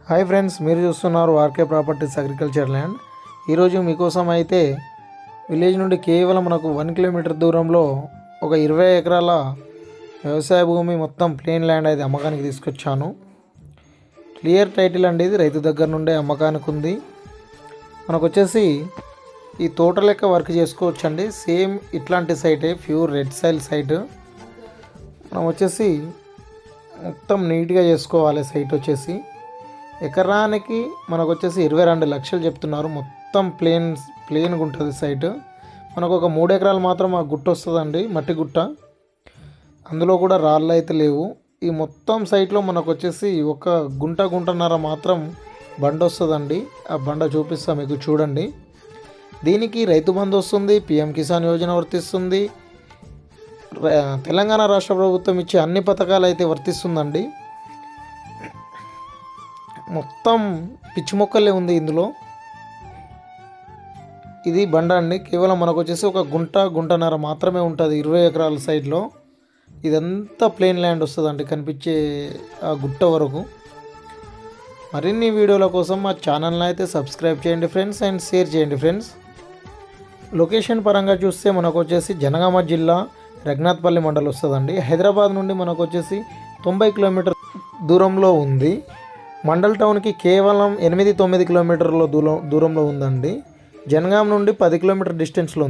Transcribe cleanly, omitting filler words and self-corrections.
Hi friends, మీరు చూస్తున్నారు RK properties agriculture land. ఈరోజు మీకోసం అయితే విలేజ్ నుండి కేవలం మనకు 1 కిలోమీటర్ దూరంలో ఒక 20 ఎకరాల వ్యవసాయ భూమి మొత్తం ప్లేన్ ల్యాండ్ అయితే అమ్మకానికి తీసుకొచ్చాను. క్లియర్ టైటిల్ అండి, ఇది రైతు దగ్గర నుండే అమ్మకానికి ఉంది. మనకు వచ్చేసి ఈ తోట లెక్క వర్క్ చేసుకోవచ్చు అండి. సేమ్ ఇట్లాంటి సైటే, ప్యూర్ రెడ్ సాయిల్ సైట్. మనం వచ్చేసి మొత్తం నీట్గా చేసుకోవాలి. సైట్ వచ్చేసి ఎకరానికి మనకు వచ్చేసి 22 లక్షలు చెప్తున్నారు. మొత్తం ప్లేన్గా ఉంటుంది సైట్. మనకు ఒక 3 ఎకరాలు మాత్రం ఆ గుట్ట వస్తుందండి, మట్టి గుట్ట. అందులో కూడా రాళ్ళు అయితే లేవు. ఈ మొత్తం సైట్లో మనకు వచ్చేసి ఒక గుంటన్నర మాత్రం బండ వస్తుందండి. ఆ బండ చూపిస్తా మీకు, చూడండి. దీనికి రైతు బంధు వస్తుంది, పిఎం కిసాన్ యోజన వర్తిస్తుంది, తెలంగాణ రాష్ట్ర ప్రభుత్వం ఇచ్చే అన్ని పథకాలు అయితే వర్తిస్తుందండి. మొత్తం పిచ్చి మొక్కలే ఉంది ఇందులో. ఇది బండ అండి. కేవలం మనకు వచ్చేసి ఒక గుంటన్నర మాత్రమే ఉంటుంది 20 ఎకరాల సైడ్లో. ఇదంతా ప్లేన్ ల్యాండ్ వస్తుందండి, కనిపించే ఆ గుట్ట వరకు. మరిన్ని వీడియోల కోసం మా ఛానల్ని అయితే సబ్స్క్రైబ్ చేయండి ఫ్రెండ్స్, అండ్ షేర్ చేయండి ఫ్రెండ్స్. లొకేషన్ పరంగా చూస్తే మనకు వచ్చేసి జనగామ జిల్లా రఘునాథ్పల్లి మండలం వస్తుందండి. హైదరాబాద్ నుండి మనకు వచ్చేసి 90 కిలోమీటర్ దూరంలో ఉంది. మండల్ టౌన్కి కేవలం 8-9 కిలోమీటర్ల దూరంలో ఉందండి. జనగాం నుండి 10 కిలోమీటర్ డిస్టెన్స్లో ఉంది.